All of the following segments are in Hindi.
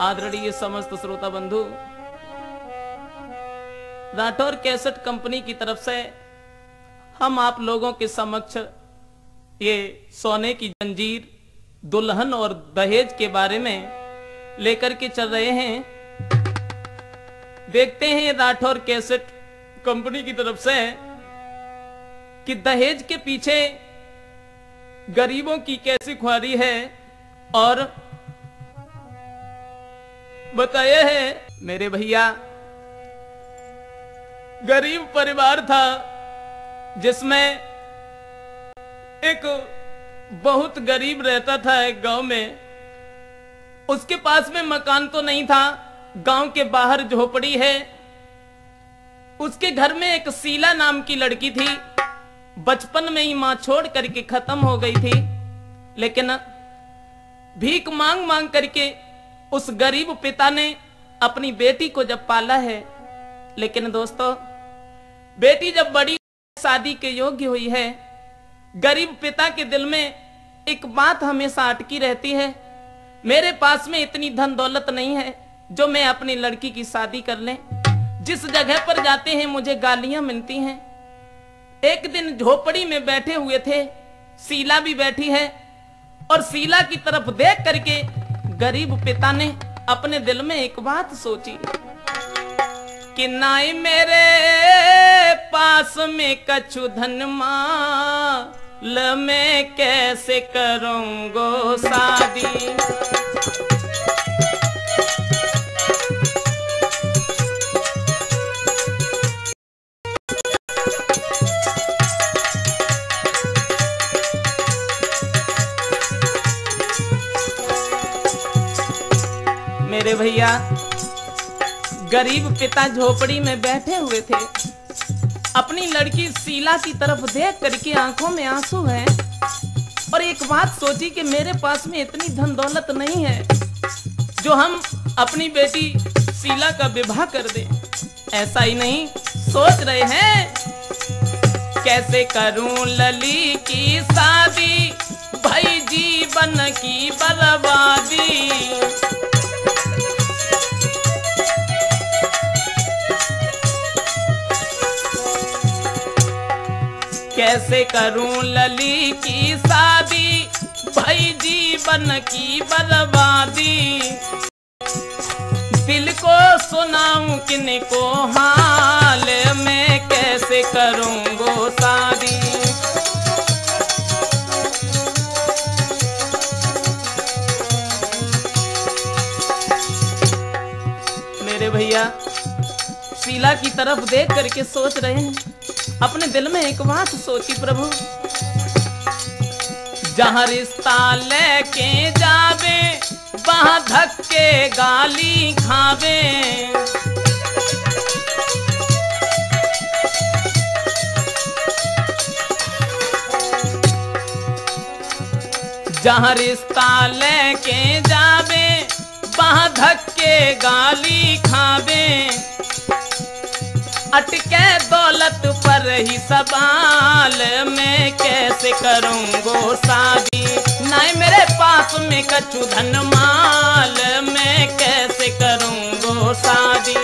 आदरणीय समस्त श्रोता बंधु, राठौर कैसेट कंपनी की तरफ से हम आप लोगों के समक्ष ये सोने की जंजीर, दुल्हन और दहेज के बारे में लेकर के चल रहे हैं। देखते हैं राठौर कैसेट कंपनी की तरफ से कि दहेज के पीछे गरीबों की कैसी ख्वारी है और बताया है। मेरे भैया, गरीब परिवार था जिसमें एक बहुत गरीब रहता था एक गांव में। उसके पास में मकान तो नहीं था, गांव के बाहर झोपड़ी है। उसके घर में एक शीला नाम की लड़की थी, बचपन में ही मां छोड़ करके खत्म हो गई थी। लेकिन भीख मांग मांग करके उस गरीब पिता ने अपनी बेटी को जब पाला है, लेकिन दोस्तों बेटी जब बड़ी शादी के योग्य हुई है, गरीब पिता के दिल में एक बात हमेशा अटकी रहती है, मेरे पास में इतनी धन दौलत नहीं है जो मैं अपनी लड़की की शादी कर लें। जिस जगह पर जाते हैं मुझे गालियां मिलती हैं। एक दिन झोपड़ी में बैठे हुए थे, शीला भी बैठी है और शीला की तरफ देख करके गरीब पिता ने अपने दिल में एक बात सोची कि नाई मेरे पास में कछु धन माल, मैं कैसे करूंगो शादी। मेरे भैया, गरीब पिता झोपड़ी में बैठे हुए थे, अपनी लड़की शीला की तरफ देख करके आंखों में आंसू हैं और एक बात सोची कि मेरे पास में इतनी धन दौलत नहीं है जो हम अपनी बेटी शीला का विवाह कर दें। ऐसा ही नहीं सोच रहे हैं, कैसे करूं लली की शादी, भाई जीवन की बर्बादी। कैसे करूं लली की शादी, भाई जीवन की बर्बादी। दिल को सुनाऊं किनको हाल, मैं कैसे करूंगो शादी। मेरे भैया, शीला की तरफ देख करके सोच रहे हैं, अपने दिल में एक बात सोची, प्रभु जहां रिश्ता लेके जावे वहां धक्के गाली खावे। जहां रिश्ता लेके जावे वहां धक्के गाली खावे। अटके दौलत पर ही सवाल, मैं कैसे करूंगो शादी। नहीं मेरे पास में कछु धन माल, मैं कैसे करूंगो शादी।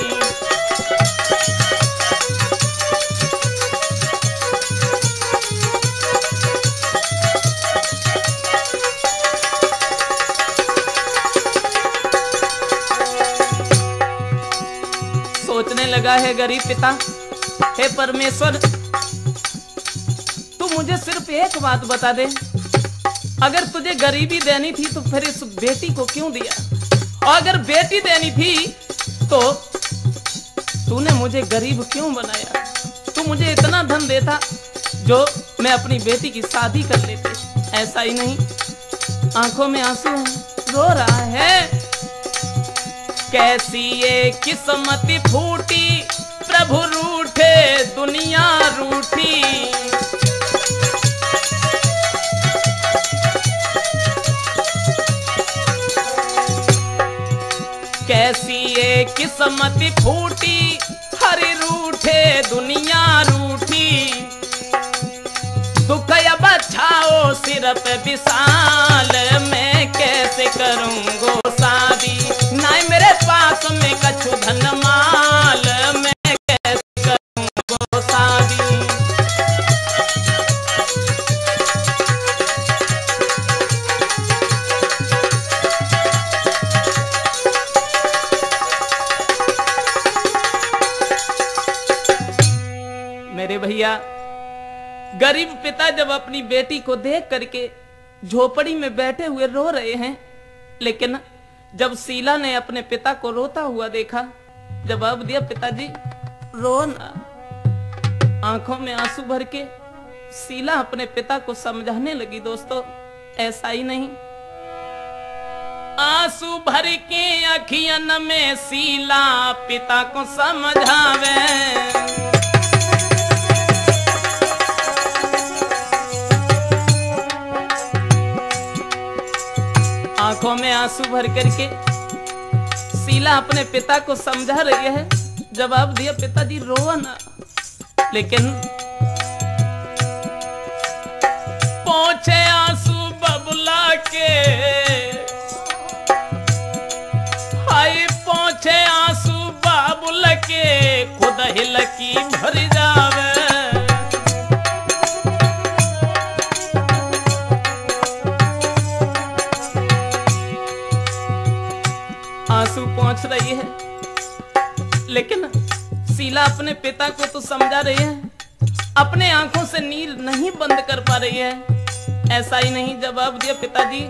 सोचने लगा है गरीब पिता, हे परमेश्वर, तू मुझे सिर्फ एक बात बता दे, अगर तुझे गरीबी देनी थी तो फिर इस बेटी को क्यों दिया, और अगर बेटी देनी थी तो तूने मुझे गरीब क्यों बनाया। तू मुझे इतना धन देता जो मैं अपनी बेटी की शादी कर लेती। ऐसा ही नहीं, आंखों में आंसू हैं, रो रहा है। कैसी ये किस्मत फूटी, प्रभु रूठे दुनिया रूठी। कैसी ये किस्मत फूटी, हर रूठे दुनिया रूठी, दुख अब छाओ सिर पे विशाल, मैं कैसे करूंगो शादी, ना मेरे पास में कछु धन माल, मैं कैसे करूंगो शादी। मेरे भैया, गरीब पिता जब अपनी बेटी को देख करके झोपड़ी में बैठे हुए रो रहे हैं, लेकिन जब शीला ने अपने पिता को रोता हुआ देखा, जवाब दिया, पिताजी रो ना। आंखों में आंसू भर के शीला अपने पिता को समझाने लगी। दोस्तों, ऐसा ही नहीं, आंसू भर के अखियन में शीला पिता को समझावे, आंखों में आंसू भर करके शीला अपने पिता को समझा रही है। जवाब दिया, पिताजी रो ना। लेकिन पहुंचे आंसू बबुला के, हाय पहुंचे आंसू बाबुल के, खुद हिलकी भर जावे। आंसू पहुंच रही है, लेकिन शीला अपने पिता को तो समझा रही है, अपने आंखों से नीर नहीं बंद कर पा रही है। ऐसा ही नहीं, जवाब दिया, पिताजी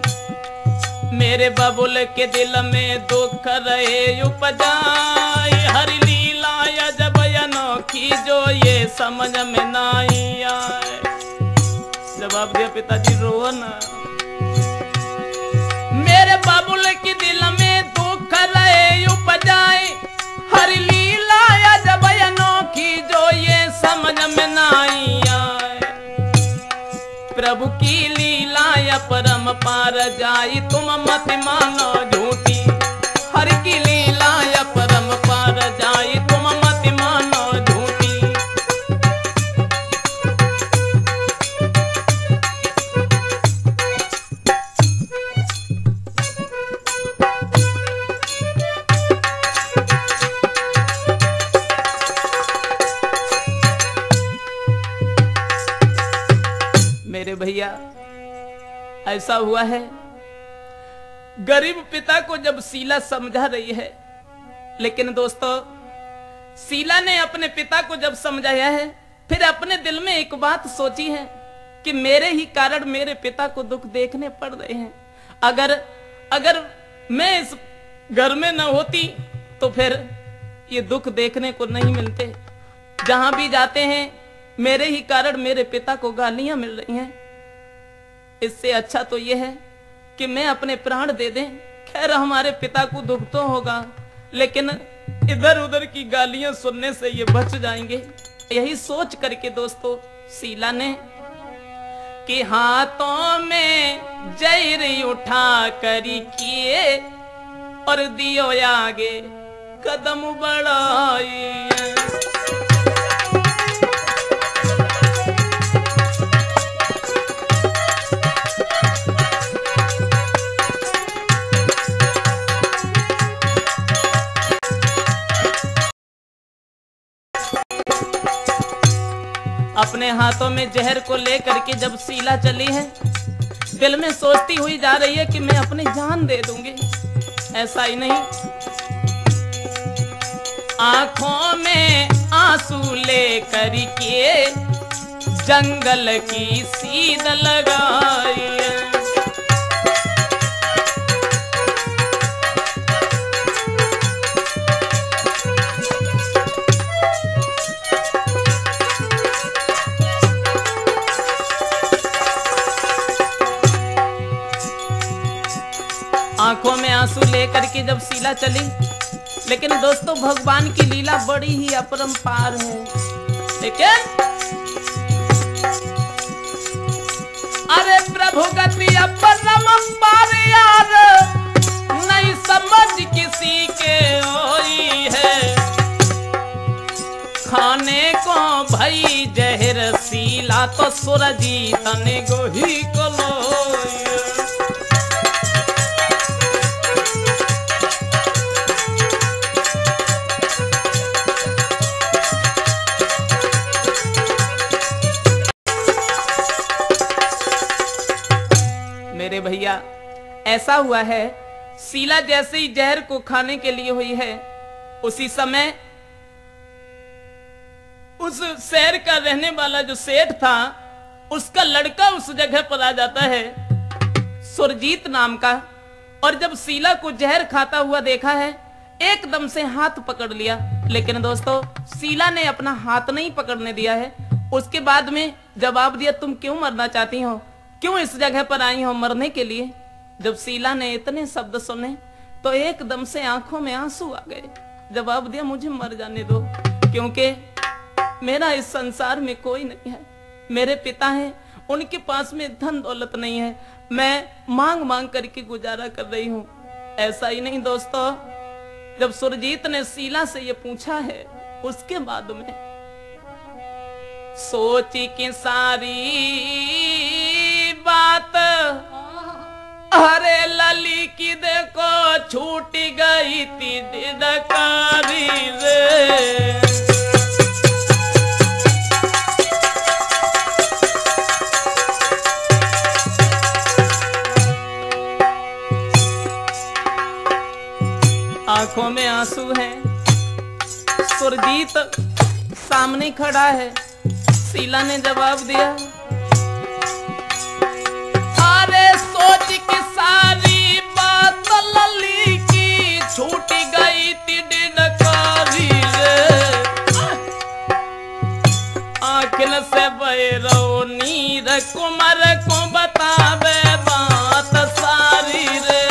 मेरे बबुल के दिल में दुख रहे उपजाए, हर लीला अजब अनोखी जो ये समझ में नहीं आए। जवाब दिया, पिताजी रो ना। मेरे बबुल के दिल में दुख रहे उपजाए, हर लीला अजब अनोखी जो ये समझ में नहीं आए। प्रभु की लीला परम पार जाई, तुम मत मानो झूठी, हर की लीला परम पार जाई, तुम मत मानो झूठी। मेरे भैया, ऐसा हुआ है, गरीब पिता को जब शीला समझा रही है, लेकिन दोस्तों शीला ने अपने पिता को जब समझाया है, फिर अपने दिल में एक बात सोची है कि मेरे ही कारण मेरे पिता को दुख देखने पड़ रहे हैं। अगर मैं इस घर में न होती तो फिर ये दुख देखने को नहीं मिलते। जहां भी जाते हैं मेरे ही कारण मेरे पिता को गालियां मिल रही हैं। इससे अच्छा तो यह है कि मैं अपने प्राण दे दें। खैर हमारे पिता को दुख तो होगा, लेकिन इधर उधर की गालियां सुनने से ये बच जाएंगे। यही सोच करके दोस्तों शीला ने कि हाथों में जैर उठा करी किए और दियो आगे कदम बढ़ाई। अपने हाथों में जहर को लेकर के जब शीला चली है, दिल में सोचती हुई जा रही है कि मैं अपनी जान दे दूंगी। ऐसा ही नहीं, आंखों में आंसू लेकर के जंगल की सीध लगाई। आंखों में आंसू लेकर के जब शीला चली, लेकिन दोस्तों भगवान की लीला बड़ी ही अपरंपार है। लेकिन अरे प्रभु गति अपरंपार यार नहीं समझ किसी के होई है। खान खाने को भई जहर सीला तो सुरजीत ने गोही को लोई। मेरे भैया ऐसा हुआ है, शीला जैसे ही जहर को खाने के लिए हुई है, उसी समय उस शहर का रहने वाला जो सेठ था, उसका लड़का उस जगह पर आ जाता है, सुरजीत नाम का। और जब शीला को जहर खाता हुआ देखा है, एकदम से हाथ पकड़ लिया। लेकिन दोस्तों, शीला ने अपना हाथ नहीं पकड़ने दिया है। उसके बाद में जवाब दिया, तुम क्यों मरना चाहती हो, क्यों इस जगह पर आई हो मरने के लिए। जब शीला ने इतने शब्द सुने तो एकदम से आंखों में आंसू आ गए। जवाब दिया, मुझे मर जाने दो, क्योंकि मेरा इस संसार में कोई नहीं है। मेरे पिता हैं, उनके पास में धन दौलत नहीं है, मैं मांग मांग करके गुजारा कर रही हूं। ऐसा ही नहीं दोस्तों, जब सुरजीत ने शीला से ये पूछा है, उसके बाद में सोची की सारी बात, अरे लली की देखो छूट गई थी दिदकारी रे। आंखों में आंसू है, सुरजीत सामने खड़ा है। शीला ने जवाब दिया, अरे सोच की सारी बात लली की छूट गई थी डिडकारी रे। आखिर से बैरो नीर कुमार को बतावे बात सारी रे।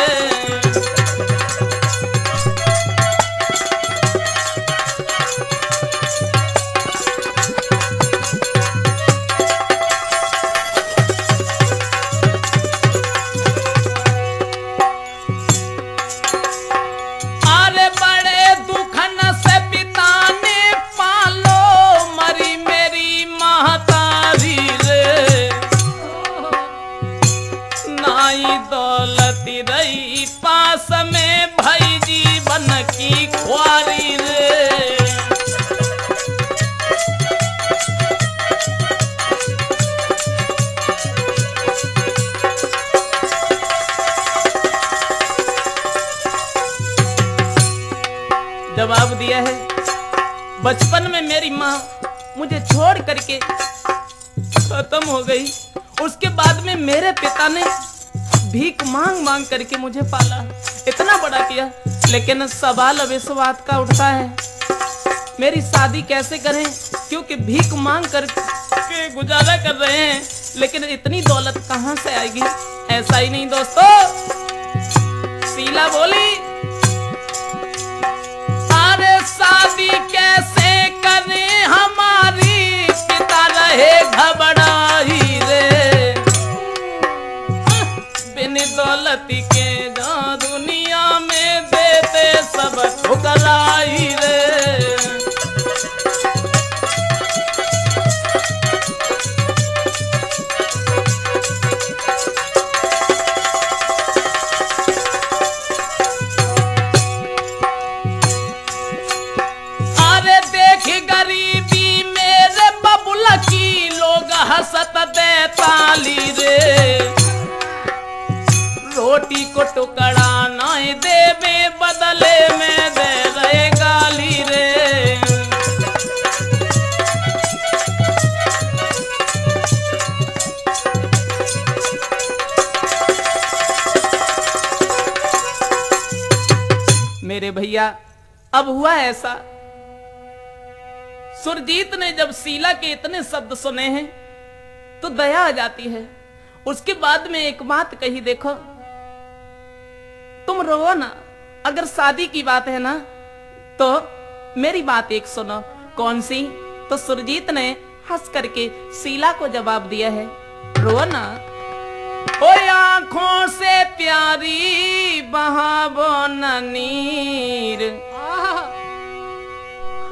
दौलती रही पास में भाई जीवन की ख्वारी रे। जवाब दिया है, बचपन में मेरी माँ मुझे छोड़ करके खत्म हो गई। उसके बाद में मेरे पिता ने भीख मांग मांग करके मुझे पाला, इतना बड़ा किया। लेकिन सवाल अब इस बात का उठता है, मेरी शादी कैसे करें, क्योंकि भीख मांग करके गुजारा कर रहे हैं, लेकिन इतनी दौलत कहां से आएगी। ऐसा ही नहीं दोस्तों, शीला बोली, अरे शादी कैसे करें, हमारी पिता रहे घबराई रे। दौलती के जा दुनिया में देते सब ठुकराई रे। अरे देख गरीबी मेरे बबुला की, लोग हंसत दे ताली रे। रोटी को टुकड़ा नहीं देवे, बदले में दे रहे गाली रे। मेरे भैया, अब हुआ ऐसा, सुरजीत ने जब शीला के इतने शब्द सुने हैं तो दया आ जाती है। उसके बाद में एक बात कही, देखो तुम रो ना, अगर शादी की बात है ना तो मेरी बात एक सुनो। कौन सी? तो सुरजीत ने हंस करके शीला को जवाब दिया है, रो ना। ओ आंखों से प्यारी बहावो न नीर,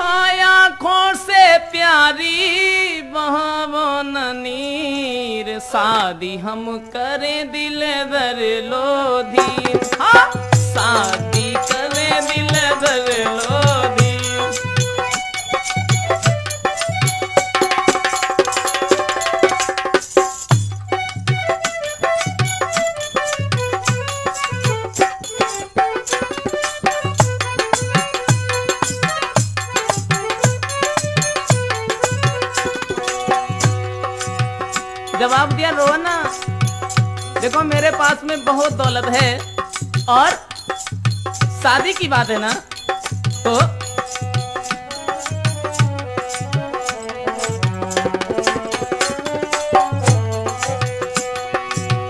आंखों आंखों से प्यारी बहावो नीर, शादी हम करें दिल दर लोधी। हाँ, शादी करें दिल दर लोधी। जवाब दिया रोना, देखो मेरे पास में बहुत दौलत है और शादी की बात है ना, तो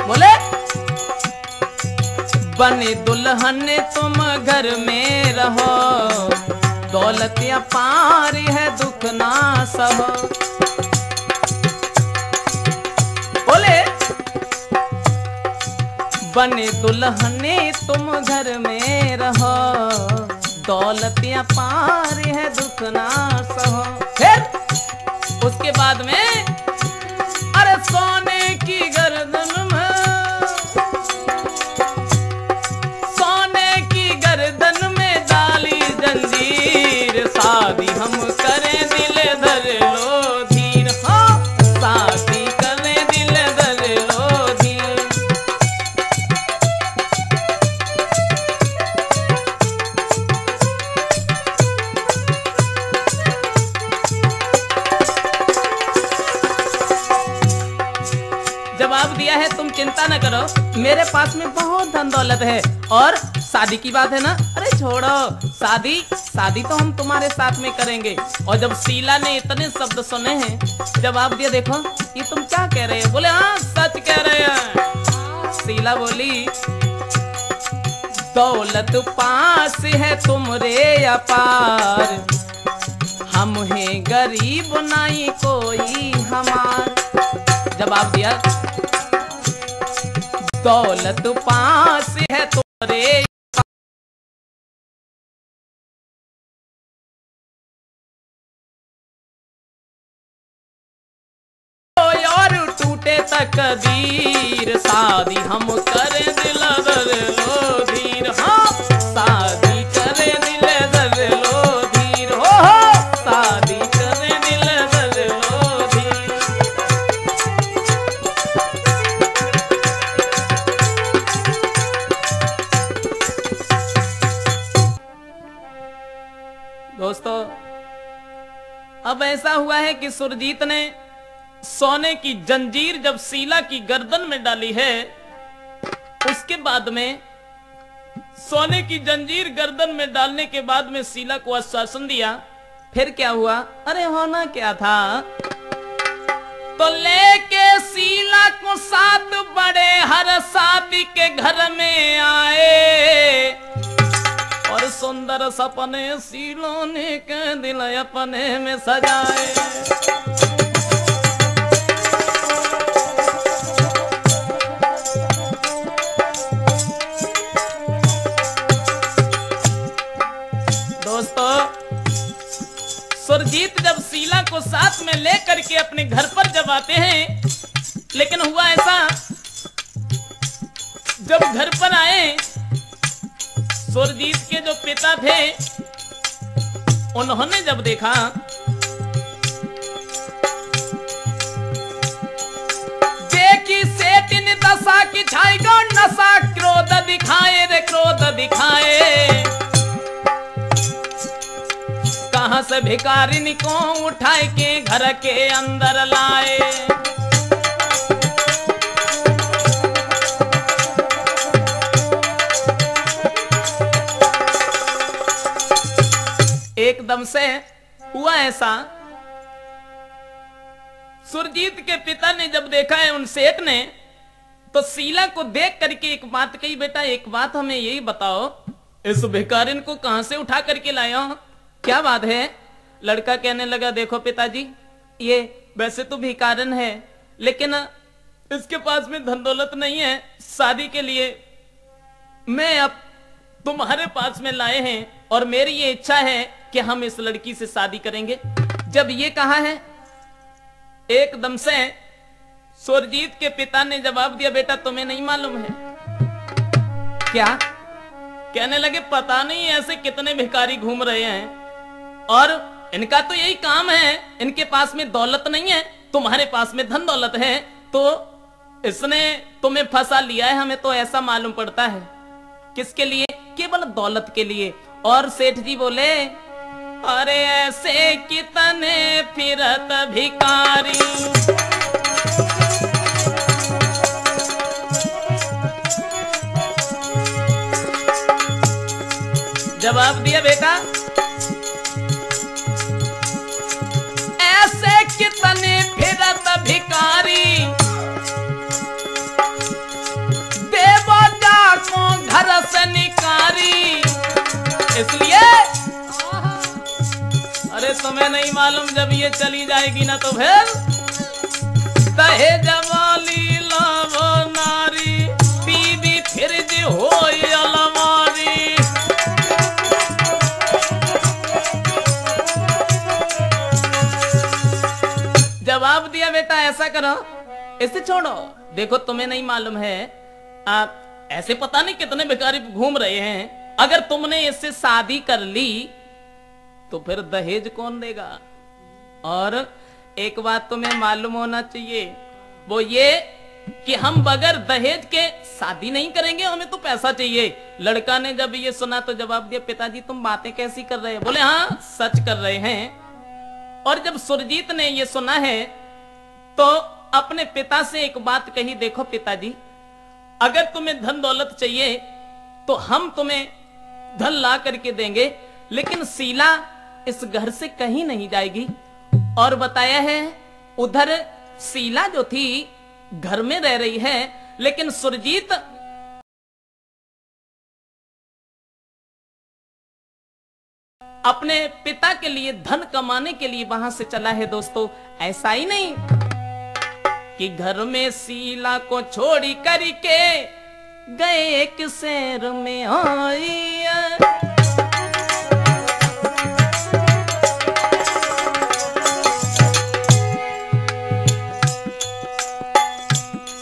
बोले बने दुल्हन तुम घर में रहो, दौलत अपार है दुख ना सहो। बने दुल्हने तुम घर में रहो, दौलत अपार है दुख ना सहो। फिर उसके बाद में अरे सोने की गर्दन में, सोने की गर्दन में डाली जंजीर, शादी हम करें दिल धर लो धीर। हाँ, शादी करें दिल धर लो धीर। जवाब दिया है तुम चिंता न करो, मेरे पास में बहुत धन दौलत है और शादी की बात है ना, अरे छोड़ो शादी, शादी तो हम तुम्हारे साथ में करेंगे। और जब शीला ने इतने शब्द सुने हैं, जवाब दिया देखो ये तुम क्या कह रहे हो? बोले हाँ सच कह रहे हैं। शीला बोली दौलत पास है तुमरे अपार, हम हैं गरीब नहीं कोई हमार। जवाब दिया दौलत पास है तुम्हारे और टूटे तकदीर, शादी हम करें दिल दर लो धीर। हाँ, शादी करें दिल दर लो धीर। हो शादी करें दिल दर लो धीर। दोस्तों अब ऐसा हुआ है कि सुरजीत ने सोने की जंजीर जब शीला की गर्दन में डाली है, उसके बाद में सोने की जंजीर गर्दन में डालने के बाद में शीला को आश्वासन दिया। फिर क्या हुआ? अरे होना क्या था, तो लेके शीला को साथ बड़े हर शादी के घर में आए और सुंदर सपने शीला ने के दिल अपने में सजाए। दोस्तों सुरजीत जब शीला को साथ में लेकर के अपने घर पर जब आते हैं, लेकिन हुआ ऐसा जब घर पर आए, सुरजीत के जो पिता थे उन्होंने जब देखा देखी सेठिन दशा की छाई गो नशा, क्रोध दिखाए रे क्रोध दिखाए, कहां से भिखारिन को उठाए के घर के अंदर लाए। एकदम से हुआ ऐसा, सुरजीत के पिता ने जब देखा है उन सेठ ने, तो शीला को देख करके एक बात कही, बेटा एक बात हमें यही बताओ, इस भिखारिन को कहां से उठा करके लाया हो, क्या बात है? लड़का कहने लगा देखो पिताजी, ये वैसे तो भिखारिन है लेकिन इसके पास में धन दौलत नहीं है, शादी के लिए मैं अब तुम्हारे पास में लाए हैं और मेरी ये इच्छा है कि हम इस लड़की से शादी करेंगे। जब ये कहा है, एकदम से सुरजीत के पिता ने जवाब दिया, बेटा तुम्हें नहीं मालूम है क्या? कहने लगे पता नहीं ऐसे कितने भिखारी घूम रहे हैं और इनका तो यही काम है, इनके पास में दौलत नहीं है, तुम्हारे पास में धन दौलत है, तो इसने तुम्हें फंसा लिया है, हमें तो ऐसा मालूम पड़ता है। किसके लिए? केवल दौलत के लिए। और सेठ जी बोले, अरे ऐसे कितने फिरत भिखारी, जवाब दिया, बेटा ऐसे कितने फिरत भिखारी, देवता को घर से निकारी। इसलिए अरे तुम्हें नहीं मालूम, जब ये चली जाएगी ना तो फिर दहेज वाली लावो नारी, बीबी फिर जी हो अलमारी। जवाब दिया, बेटा ऐसा करो, इसे छोड़ो, देखो तुम्हें नहीं मालूम है, आप ऐसे पता नहीं कितने भिखारी घूम रहे हैं, अगर तुमने इससे शादी कर ली तो फिर दहेज कौन देगा? और एक बात तुम्हें मालूम होना चाहिए, वो ये कि हम बगैर दहेज के शादी नहीं करेंगे, हमें तो पैसा चाहिए। लड़का ने जब ये सुना तो जवाब दिया, पिताजी तुम बातें कैसी कर रहे हैं? बोले हाँ सच कर रहे हैं। और जब सुरजीत ने ये सुना है तो अपने पिता से एक बात कही, देखो पिताजी, अगर तुम्हें धन दौलत चाहिए तो हम तुम्हें धन ला करके देंगे, लेकिन शीला इस घर से कहीं नहीं जाएगी। और बताया है उधर शीला जो थी घर में रह रही है, लेकिन सुरजीत अपने पिता के लिए धन कमाने के लिए वहां से चला है। दोस्तों ऐसा ही नहीं कि घर में शीला को छोड़ी करके गए एक शहर में आई,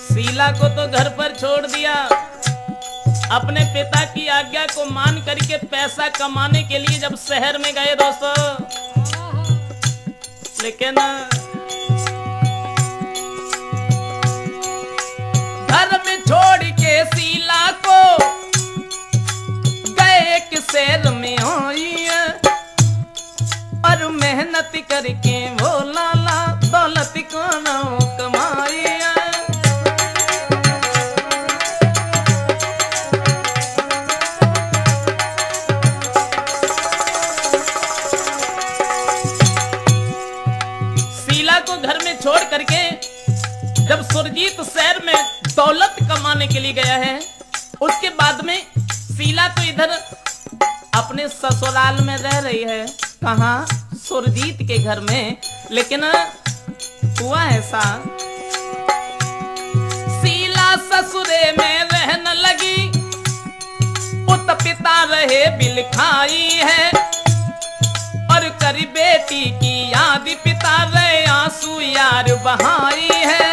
शीला को तो घर पर छोड़ दिया, अपने पिता की आज्ञा को मान करके पैसा कमाने के लिए जब शहर में गए दोस्तों, लेकिन घर में छोड़ के शीला को गए एक शहर में आई, और मेहनत करके वो लाला दौलत को न कमाई। घर में छोड़ करके जब सुरजीत शहर में दौलत कमाने के लिए गया है, उसके बाद में शीला तो इधर अपने ससुराल में रह रही है। कहाँ? सुरजीत के घर में। लेकिन हुआ ऐसा, शीला ससुरे में रहने लगी, पुत पिता रहे बिलखाई है, और करी बेटी की याद पिता रहे आंसू यार बहाई है।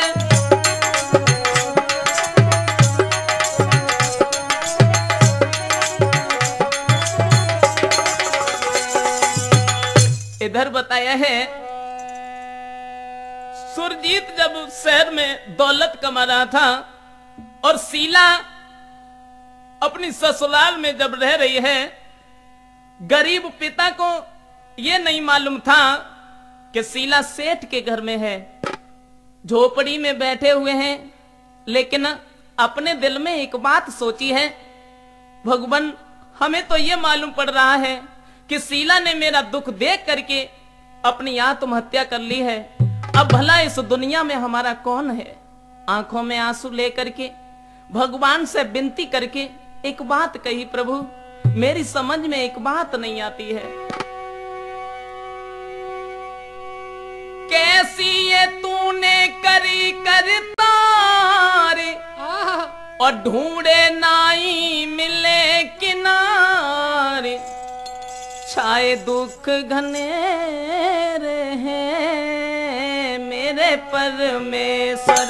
इधर बताया है सुरजीत जब शहर में दौलत कमा रहा था और शीला अपनी ससुराल में जब रह रही है, गरीब पिता को ये नहीं मालूम था कि शीला सेठ के घर में है, झोपड़ी में बैठे हुए हैं। लेकिन अपने दिल में एक बात सोची है, भगवान हमें तो ये मालूम पड़ रहा है कि शीला ने मेरा दुख देख करके अपनी आत्महत्या कर ली है, अब भला इस दुनिया में हमारा कौन है? आंखों में आंसू लेकर के भगवान से विनती करके एक बात कही, प्रभु मेरी समझ में एक बात नहीं आती है, कैसी ये तूने करी करतारे और ढूंढे नाई मिले किनारे, छाए दुख घनेरे हैं मेरे परमेश्वर।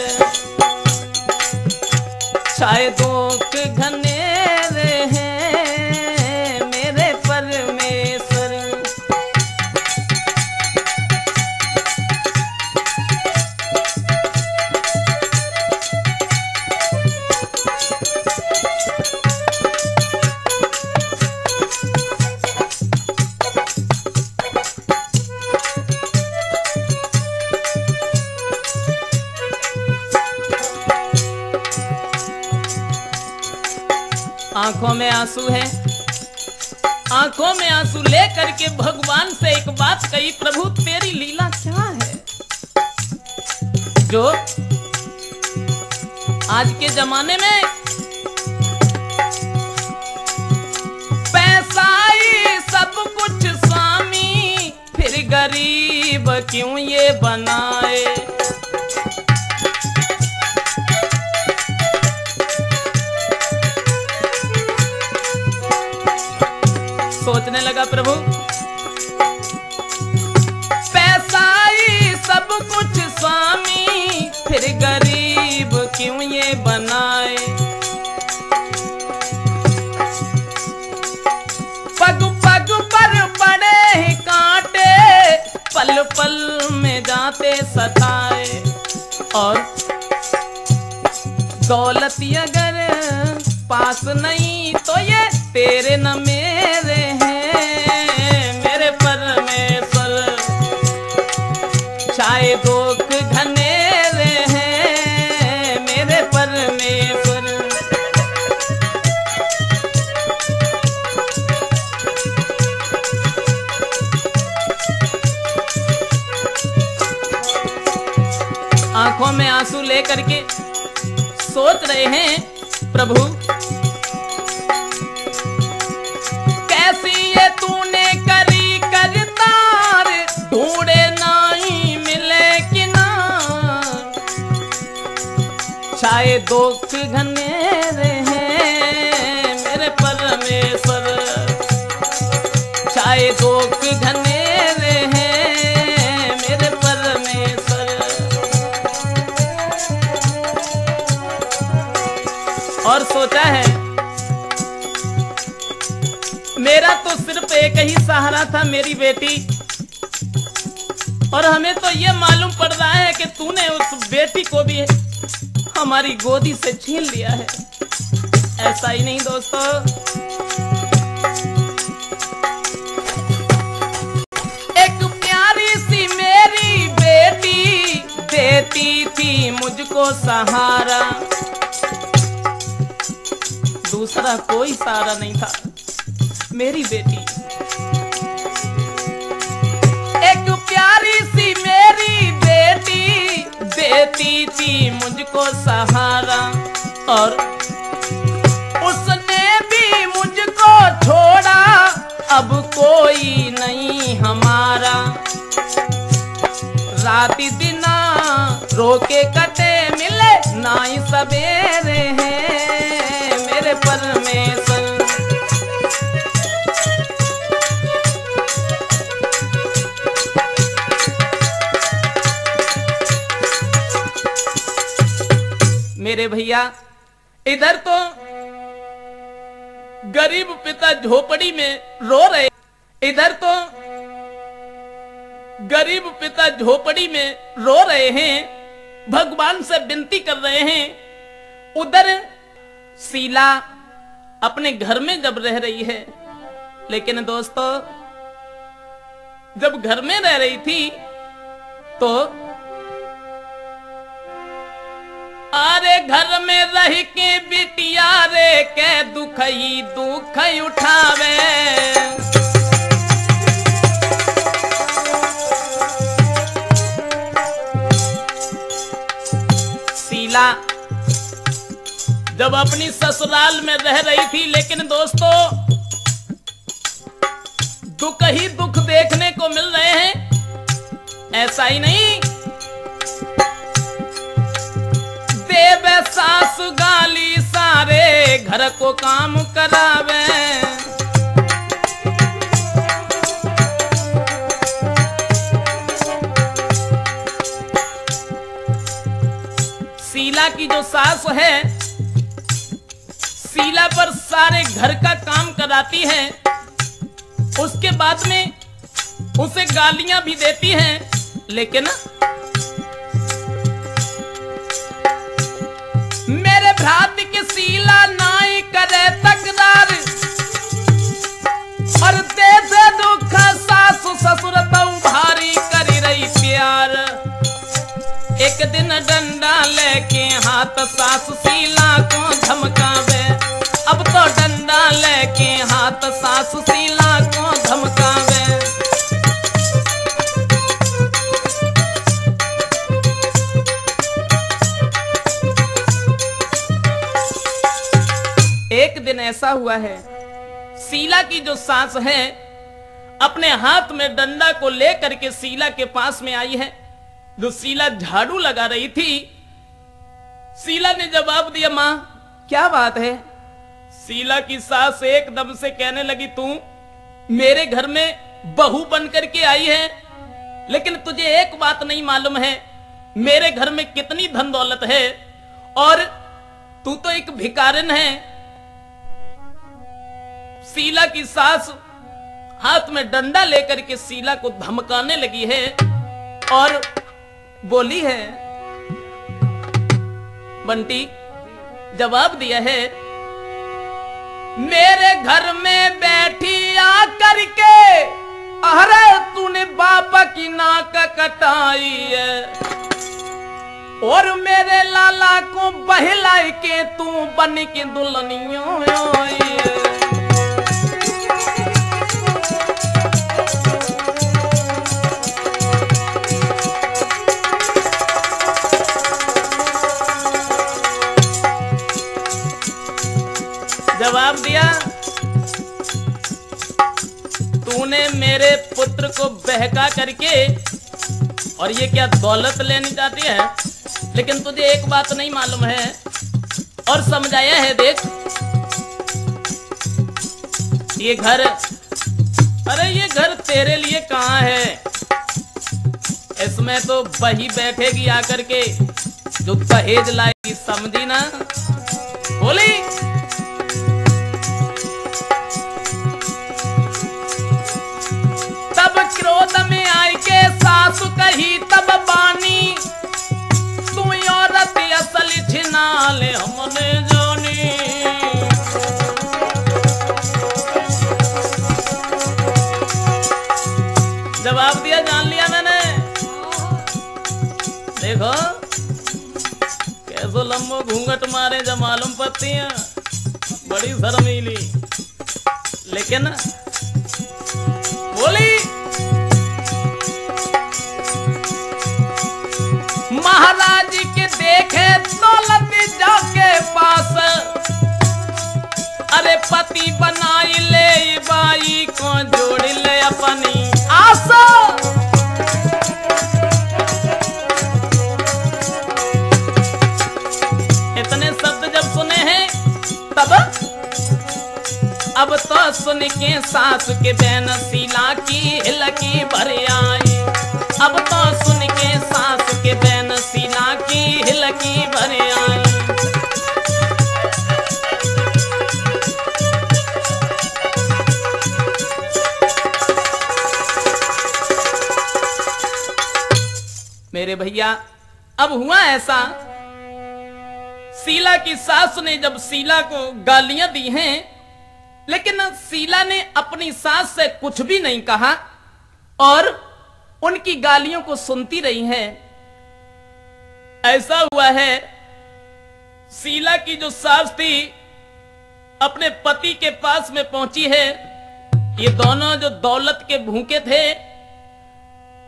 छाए दुख घनेरे हैं मेरे परमेश्वर। आंखों में आंसू है, आंखों में आंसू लेकर के भगवान से एक बात कही, प्रभु तेरी लीला क्या है जो आज के जमाने में पैसा ही सब कुछ स्वामी, फिर गरीब क्यों ये बनाए। सोचने लगा प्रभु पैसा ही सब कुछ स्वामी, फिर गरीब क्यों ये बनाए। पग पग पर पड़े ही कांटे, पल पल में जाते सताए। और दौलत अगर पास नहीं तो ये तेरे न मेरे हैं मेरे परमेश्वर। छाए दुख घनेरे हैं मेरे परमेश्वर। आंखों में आंसू लेकर के सोच रहे हैं प्रभु कैसी ये तूने करी करतार, ढूंढे नहीं मिले किनार। छाए दुख घनेरे हैं मेरे परमेश्वर। छाए दुख घनेरे हैं मेरे परमेश्वर। और सोचा है मेरा तो सिर्फ एक ही सहारा था मेरी बेटी, और हमें तो ये मालूम पड़ रहा है कि तूने उस बेटी को भी हमारी गोदी से छीन लिया है। ऐसा ही नहीं दोस्तों, एक प्यारी सी मेरी बेटी देती थी मुझको सहारा, दूसरा कोई सहारा नहीं था मेरी बेटी। एक प्यारी सी मेरी बेटी देती थी मुझको सहारा, और उसने भी मुझको छोड़ा, अब कोई नहीं हमारा। राती दिना रोके कटे मिले ना ही सवेरे हैं मेरे परमेश्वर। मेरे भैया इधर तो गरीब पिता झोपड़ी में रो रहे, इधर तो गरीब पिता झोपड़ी में रो रहे हैं, भगवान से विनती कर रहे हैं। उधर शीला अपने घर में जब रह रही है, लेकिन दोस्तों जब घर में रह रही थी तो अरे घर में रह के बिटिया रे के दुख ही दुख उठावे। शीला जब अपनी ससुराल में रह रही थी, लेकिन दोस्तों दुख ही दुख देखने को मिल रहे हैं। ऐसा ही नहीं, देवे सासु गाली सारे घर को काम करावे। शीला की जो सास है शीला पर सारे घर का काम कराती है, उसके बाद में उसे गालियां भी देती हैं, लेकिन मेरे भ्रात की शीला नाई करे तकरार और दे दे दुख सासु ससुर बहु भारी करी रही प्यार। एक दिन डंडा लेके हाथ सासु शीला को धमकावे, अब तो डंडा लेके हाथ सासु शीला को धमकावे। एक दिन ऐसा हुआ है, शीला की जो सास है अपने हाथ में डंडा को लेकर के शीला के पास में आई है। जो शीला झाड़ू लगा रही थी, शीला ने जवाब दिया, मां क्या बात है? शीला की सास एकदम से कहने लगी, तू मेरे घर में बहू बनकर के आई है, लेकिन तुझे एक बात नहीं मालूम है मेरे घर में कितनी धन दौलत है और तू तो एक भिखारिन है। शीला की सास हाथ में डंडा लेकर के शीला को धमकाने लगी है और बोली है, बंटी जवाब दिया है, मेरे घर में बैठी आकर के अरे तूने बाबा की नाक कटाई है और मेरे लाला को बहलाई के तू बन के दुल्हनियों आई है। जवाब दिया, तूने मेरे पुत्र को बहका करके और ये क्या दौलत लेनी चाहती है, लेकिन तुझे एक बात नहीं मालूम है और समझाया है। देख ये घर, अरे ये घर तेरे लिए कहां है, इसमें तो बही बैठेगी आकर के जो दहेज लाएगी, समझी ना? बोली क्रोध में आई के सासु कही तब बानी, तू औरत असल छिनाले हमने जानी। जवाब दिया, जान लिया मैंने। देखो कैसो लम्बो घूंघट मारे जब मालूम पड़ती है, बड़ी शर्मीली, लेकिन बोली महाराज के देखे दौलत जाके पास, अरे पति बनाई ले बाई को जोड़ ले अपनी आशा। इतने शब्द जब सुने हैं तब अब तो सुन के सास के बहन शीला की हिलकी भर आई, अब तो सुन के सास के बहन शीला की हिलकी भर आई। मेरे भैया अब हुआ ऐसा, शीला की सास ने जब शीला को गालियां दी हैं, लेकिन शीला ने अपनी सास से कुछ भी नहीं कहा और उनकी गालियों को सुनती रही है। ऐसा हुआ है, शीला की जो सास थी अपने पति के पास में पहुंची है। ये दोनों जो दौलत के भूखे थे,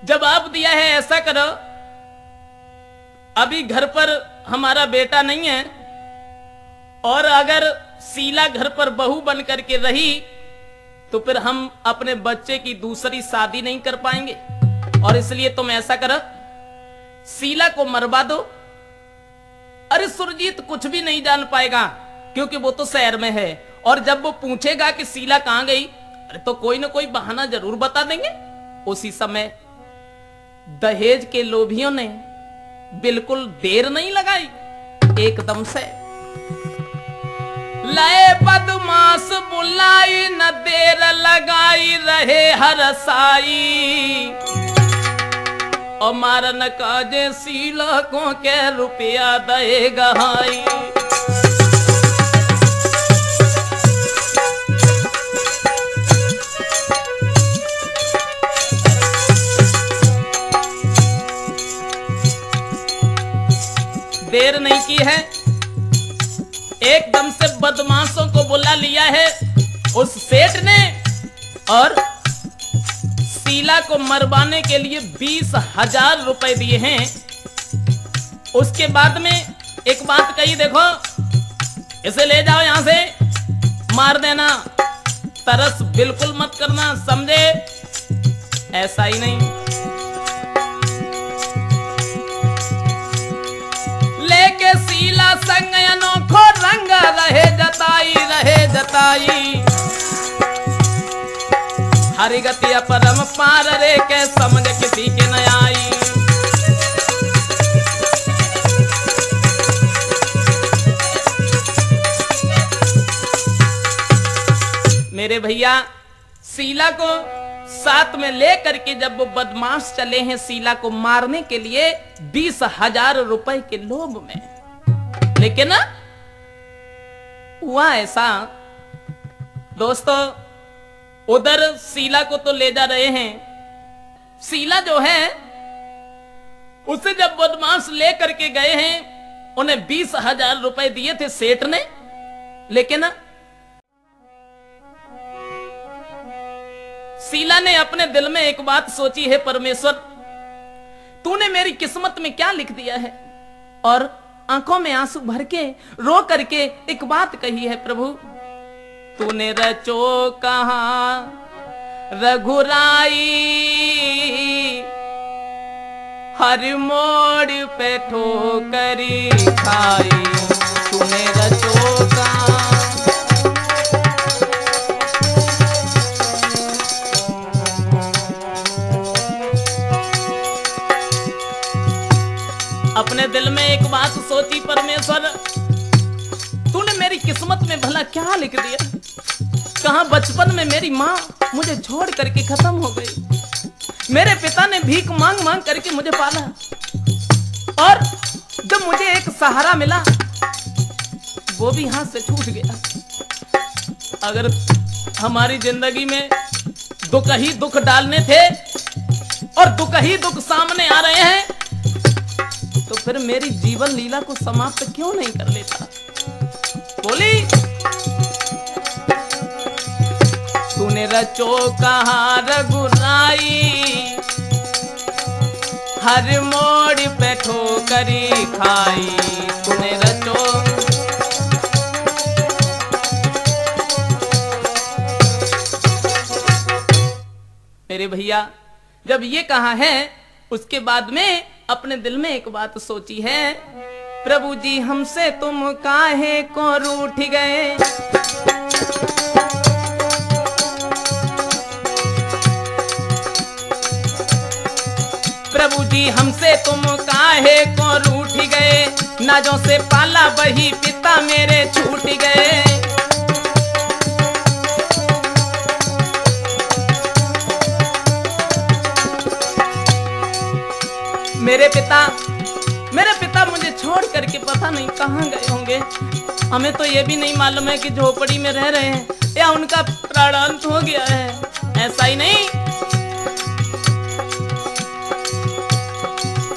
जवाब दिया है, ऐसा करो अभी घर पर हमारा बेटा नहीं है और अगर शीला घर पर बहू बन करके रही तो फिर हम अपने बच्चे की दूसरी शादी नहीं कर पाएंगे, और इसलिए तुम ऐसा करो शीला को मरवा दो। अरे सुरजीत कुछ भी नहीं जान पाएगा क्योंकि वो तो शहर में है, और जब वो पूछेगा कि शीला कहां गई, अरे तो कोई ना कोई बहाना जरूर बता देंगे। उसी समय दहेज के लोभियों ने बिल्कुल देर नहीं लगाई, एकदम से लय बदमाश बुलाई न देर लगाई रहे हरसाई और मारन काजे सीलकों के रुपया दे गहाई। देर नहीं की है, एकदम से बदमाशों को बुला लिया है उस सेठ ने और शीला को मरवाने के लिए 20,000 रुपए दिए हैं। उसके बाद में एक बात कही, देखो इसे ले जाओ यहां से, मार देना, तरस बिल्कुल मत करना, समझे? ऐसा ही नहीं, लेके शीला संग अनोखो रंग रहे जताई हरि गति परम पार रे के समझ किसी के न आई। मेरे भैया शीला को साथ में ले करके जब वो बदमाश चले हैं शीला को मारने के लिए 20,000 रुपए के लोभ में, लेकिन हुआ ऐसा दोस्तों, उधर शीला को तो ले जा रहे हैं, शीला जो है उसे जब बदमाश ले करके गए हैं, उन्हें 20,000 रुपए दिए थे सेठ ने, लेकिन शीला ने अपने दिल में एक बात सोची है, परमेश्वर तूने मेरी किस्मत में क्या लिख दिया है, और आंखों में आंसू भर के रो करके एक बात कही है, प्रभु तूने रचो कहां रघुराई हर मोड़ पे ठोकरी खाई, तूने रचो कहां। अपने दिल में एक बात सोची, परमेश्वर तूने मेरी किस्मत में भला क्या लिख दिया, कहां बचपन में मेरी माँ मुझे छोड़ करके खत्म हो गई, मेरे पिता ने भीख मांग मांग करके मुझे पाला, और जब मुझे एक सहारा मिला वो भी हाथ से छूट गया। अगर हमारी जिंदगी में दुख ही दुख डालने थे और दुख ही दुख सामने आ रहे हैं, तो फिर मेरी जीवन लीला को समाप्त क्यों नहीं कर लेता? बोली तूने रचो कहां रघुराई हर मोड़ पे ठोकरी खाई, तूने रचो। मेरे भैया जब ये कहा है, उसके बाद में अपने दिल में एक बात सोची है, प्रभु जी हमसे तुम काहे को रूठ गए, प्रभु जी हमसे तुम काहे को रूठ गए, नाजों से पाला वही पिता मेरे छूट गए। मेरे पिता मुझे छोड़ करके पता नहीं कहां गए होंगे, हमें तो ये भी नहीं मालूम है कि झोपड़ी में रह रहे हैं या उनका प्राणांत हो गया है। ऐसा ही नहीं,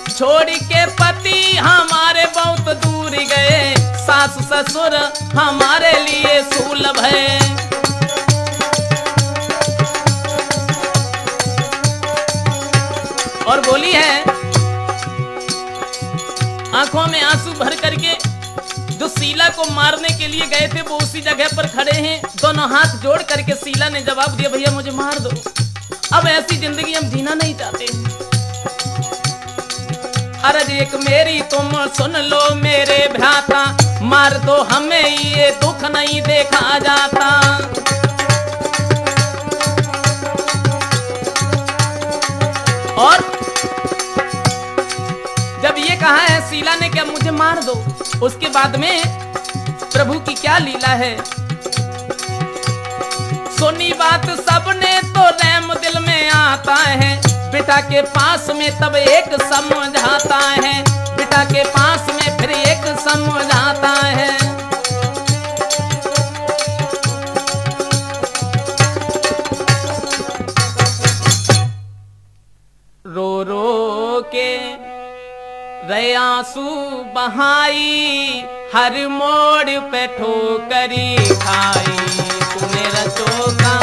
छोड़ के पति हमारे बहुत दूर गए, सास ससुर हमारे लिए सुलभ है। और बोली है आंखों में आंसू भर करके, जो शीला को मारने के लिए गए थे वो उसी जगह पर खड़े हैं, दोनों हाथ जोड़ करके शीला ने जवाब दिया, भैया मुझे मार दो, अब ऐसी जिंदगी हम जीना नहीं चाहते। अर्ज एक मेरी तुम सुन लो मेरे भ्राता, मार दो हमें ये दुख नहीं देखा जाता। और जब ये कहा है शीला ने क्या मुझे मार दो, उसके बाद में प्रभु की क्या लीला है। सुनी बात सबने तो रहम दिल में आता है, बेटा के पास में तब एक समझाता है, बेटा के पास में फिर एक समझाता है। रो रो के रे आंसू बहाई, हर मोड़ पे ठोकरी खाई, तूने रचोगा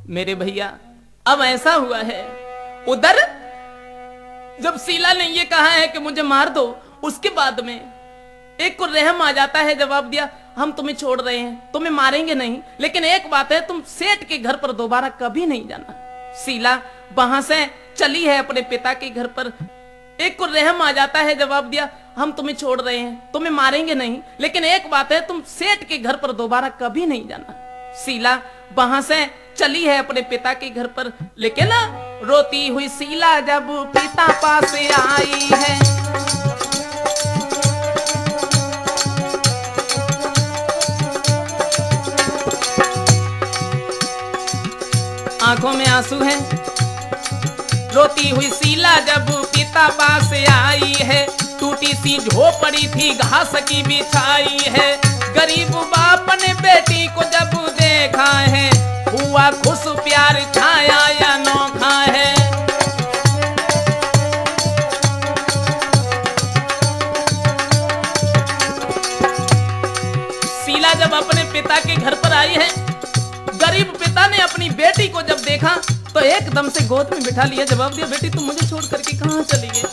मेरे भैया। अब ऐसा हुआ है, उधर जब शीला ने ये कहा है कि मुझे मार दो, उसके बाद में एक को रहम आ जाता है, जवाब दिया हम तुम्हें छोड़ रहे हैं, तुम्हें मारेंगे नहीं, लेकिन एक बात है तुम सेठ के घर पर दोबारा कभी नहीं जाना। शीला वहां से चली है अपने पिता के घर पर, एक को रहम आ जाता है, जवाब दिया हम तुम्हें छोड़ रहे हैं, तुम्हें मारेंगे नहीं, लेकिन एक बात है तुम सेठ के घर पर दोबारा कभी नहीं जाना। शीला वहां से चली है अपने पिता के घर पर, लेकिन रोती हुई शीला जब पिता पास आई है, आंखों में आंसू है। रोती हुई शीला जब पिता पास आई है, टूटी सी झोपड़ी थी घास की बिछाई है, गरीब बाप ने बेटी को जब देखा है, हुआ खुश प्यार छाया या नोखा है। शीला जब अपने पिता के घर पर आई है, गरीब पिता ने अपनी बेटी को जब देखा तो एकदम से गोद में बिठा लिया, जवाब दिया बेटी तुम मुझे छोड़ करके कहां चली गई,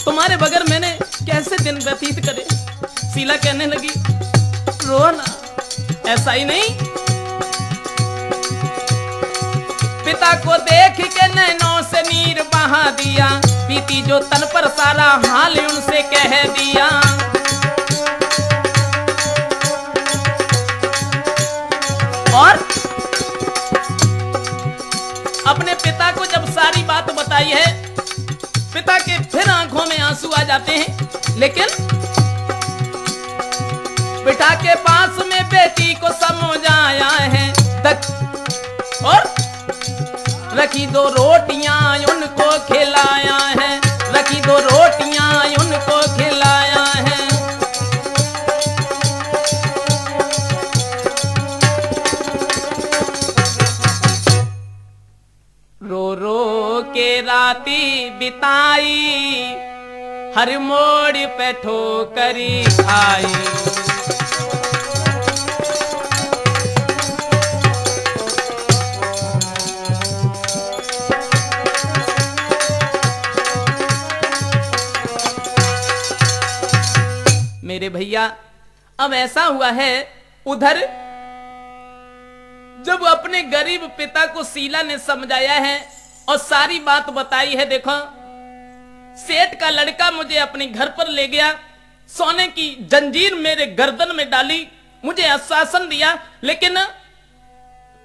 तुम्हारे बगैर मैंने कैसे दिन व्यतीत करे। शीला कहने लगी रो ना, ऐसा ही नहीं। पिता को देख के नैनों से नीर बहा दिया, बीती जो तन पर सारा हाल उनसे कह दिया। और अपने पिता को जब सारी बात बताई है, पिता के फिर आंखों में आंसू आ जाते हैं, लेकिन पिता के पास में बेटी को समझाया है, और रखी दो रोटियां उनको खिलाया है, रखी दो रोटियां उनको खिलाया है। रो रो के राती बिताई, हर मोड़ पे ठोकरी खाई। मेरे भैया अब ऐसा हुआ है, उधर जब अपने गरीब पिता को शीला ने समझाया है और सारी बात बताई है, देखो सेठ का लड़का मुझे अपने घर पर ले गया, सोने की जंजीर मेरे गर्दन में डाली, मुझे आश्वासन दिया, लेकिन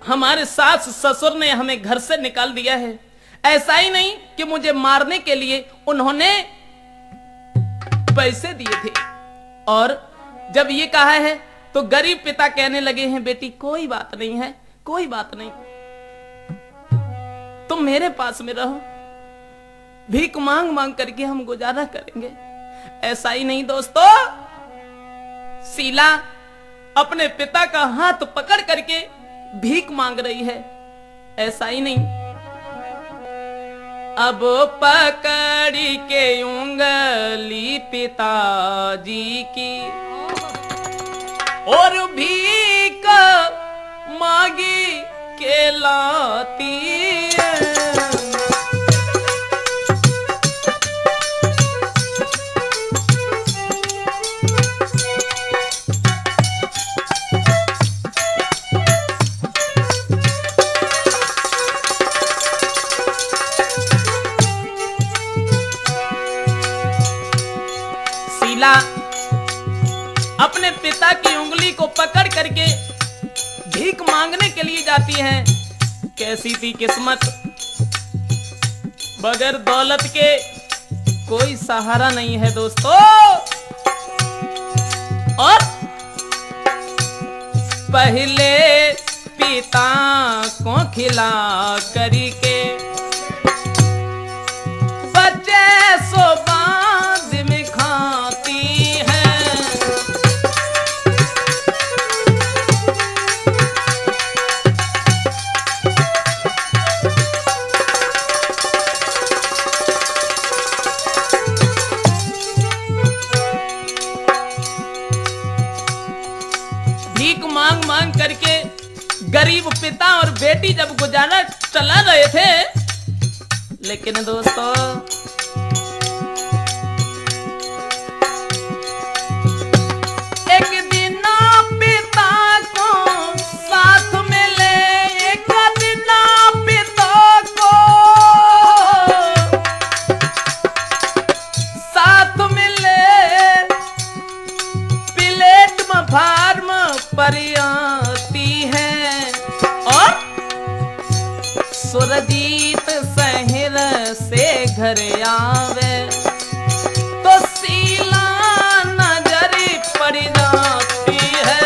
हमारे सास ससुर ने हमें घर से निकाल दिया है। ऐसा ही नहीं कि मुझे मारने के लिए उन्होंने पैसे दिए थे। और जब ये कहा है तो गरीब पिता कहने लगे हैं बेटी कोई बात नहीं है, कोई बात नहीं, तुम मेरे पास में रहो, भीख मांग मांग करके हम गुजारा करेंगे। ऐसा ही नहीं दोस्तों, शीला अपने पिता का हाथ पकड़ करके भीख मांग रही है। ऐसा ही नहीं, अब पकड़ी के उंगली पिताजी की और भीख मांगी के लाती अपने पिता की उंगली को पकड़ करके भीख मांगने के लिए जाती हैं। कैसी थी किस्मत, बगैर दौलत के कोई सहारा नहीं है दोस्तों। और पहले पिता को खिला करके बच्चे सो बाद में खाती है। भीख मांग मांग करके गरीब पिता और बेटी जब गुजारा चला रहे थे, लेकिन दोस्तों एक दिन पिता को साथ में ले, एक दिन पिता को साथ में ले, प्लेट में फार्म पर आती है। और सुरजीत शहर से घर आवे तो शीला नजर पड़ जाती है।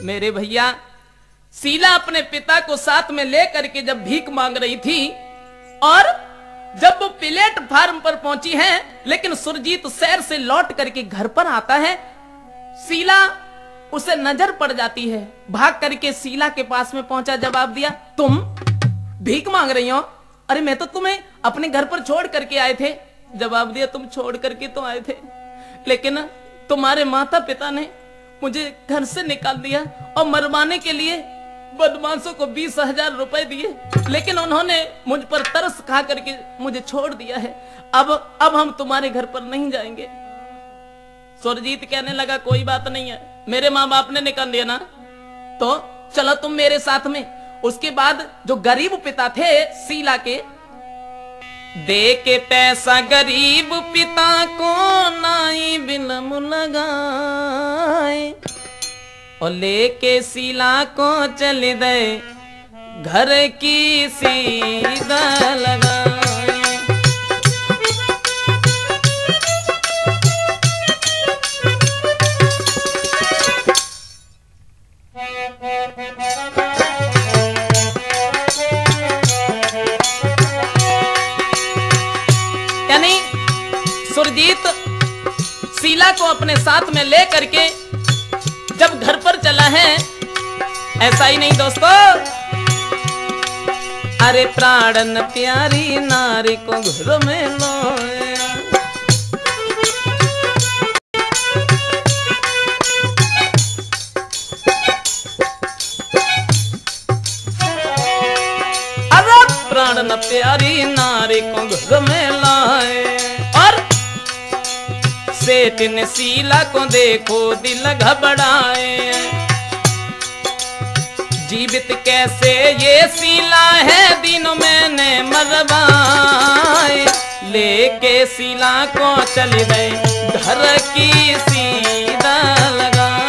मेरे भैया, शीला अपने पिता को साथ में लेकर के जब भीख मांग रही थी और जब वो प्लेटफार्म पर पहुंची है, लेकिन सुरजीत शहर से लौट करके घर पर आता है, शीला उसे नजर पड़ जाती है। भाग करके शीला के पास में पहुंचा, जवाब दिया, तुम भीख मांग रही हो? अरे मैं तो तुम्हें अपने घर पर छोड़ करके आए थे। जवाब दिया, तुम छोड़ करके तो आए थे, लेकिन तुम्हारे माता पिता ने मुझे घर से निकाल दिया और मरवाने के लिए बदमाशों को 20,000 रुपए दिए, लेकिन उन्होंने मुझ पर तरस खा करके मुझे छोड़ दिया है। अब हम तुम्हारे घर पर नहीं जाएंगे। सुरजीत कहने लगा, कोई बात नहीं है, मेरे माँ बाप ने निकाल दिया ना, तो चलो तुम मेरे साथ में। उसके बाद जो गरीब पिता थे शीला के, दे के पैसा गरीब पिता को नाई बिलम लगाए, और लेके शीला को चले गए घर की सीधा लगाए। यानी सुरजीत शीला को अपने साथ में ले करके जब घर पर चला है, ऐसा ही नहीं दोस्तों, अरे प्राणन प्यारी नारी को घर में लोया, अरे प्राणन प्यारी नारी को घर में लाए। और सेठ ने शीला को देखो दिल घबराए, जीवित कैसे ये शीला है दिनों मैंने मरवाए, लेके शीला को चले गए घर की सीधा लगाए।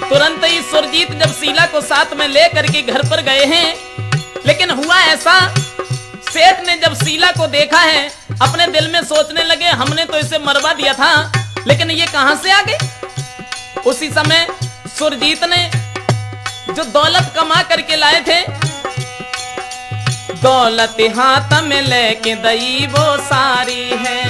तुरंत ही सुरजीत जब शीला को साथ में ले करके घर पर गए हैं, लेकिन हुआ ऐसा, सेठ ने जब शीला को देखा है अपने दिल में सोचने लगे, हमने तो इसे मरवा दिया था, लेकिन ये कहां से आ गए। उसी समय सुरजीत ने जो दौलत कमा करके लाए थे, दौलत हाथ में लेके दई वो सारी है,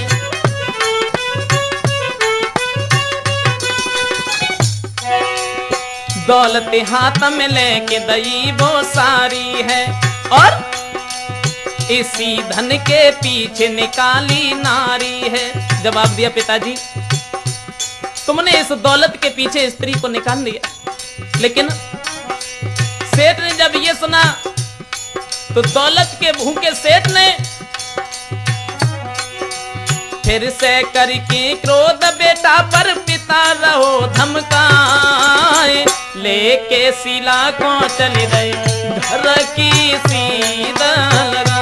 दौलत हाथ में लेके दई वो सारी है, और इसी धन के पीछे निकाली नारी है। जवाब दिया, पिताजी तुमने इस दौलत के पीछे स्त्री को निकाल लिया, लेकिन सेठ ने जब ये सुना तो दौलत के भूखे सेठ ने फिर से करके क्रोध बेटा पर पिता रहो धमकाए, लेके शीला को चले गए घर की सीधा लगाए।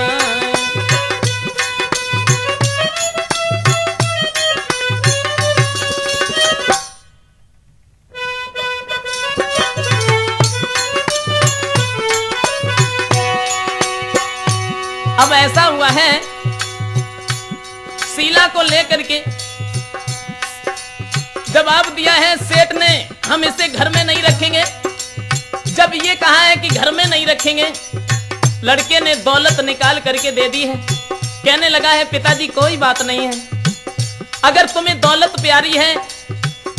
अब ऐसा हुआ है, शीला को लेकर के जवाब दिया है सेठ ने, हम इसे घर में नहीं रखेंगे। जब ये कहा है कि घर में नहीं रखेंगे, लड़के ने दौलत निकाल करके दे दी है। कहने लगा है पिताजी कोई बात नहीं है, अगर तुम्हें दौलत प्यारी है,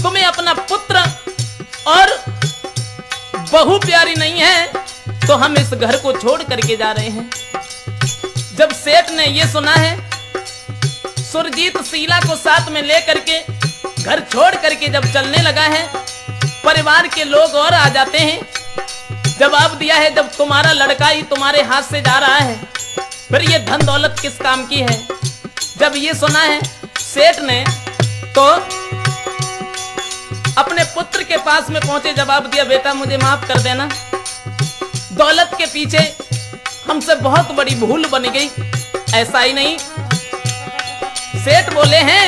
तुम्हें अपना पुत्र और बहू प्यारी नहीं है, तो हम इस घर को छोड़ करके जा रहे हैं। जब सेठ ने ये सुना है, सुरजीत शीला को साथ में लेकर के घर छोड़ करके जब चलने लगा है, परिवार के लोग और आ जाते हैं। जवाब दिया है जब तुम्हारा लड़का ही तुम्हारे हाथ से जा रहा है, फिर ये धन दौलत किस काम की है। जब ये सुना है सेठ ने, तो अपने पुत्र के पास में पहुंचे, जवाब दिया बेटा मुझे माफ कर देना, दौलत के पीछे हमसे बहुत बड़ी भूल बन गई। ऐसा ही नहीं, सेठ बोले हैं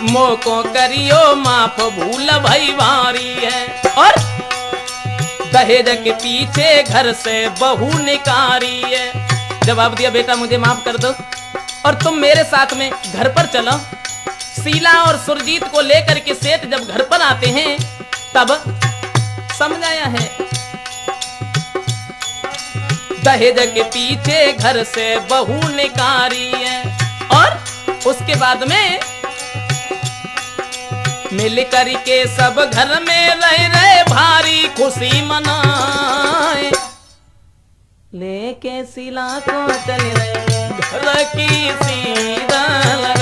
मोको करियो माफ भूल भाई भारी है, और दहेज के पीछे घर से बहू निकारी है। जवाब दिया बेटा मुझे माफ कर दो और तुम मेरे साथ में घर पर चलो। शीला और सुरजीत को लेकर के सेठ जब घर पर आते हैं, तब समझाया है दहेज के पीछे घर से बहू निकारी है, और उसके बाद में मिल करके सब घर में रह रहे भारी खुशी मनाए, लेके शीला को चले रहे घर की सीधा लगा।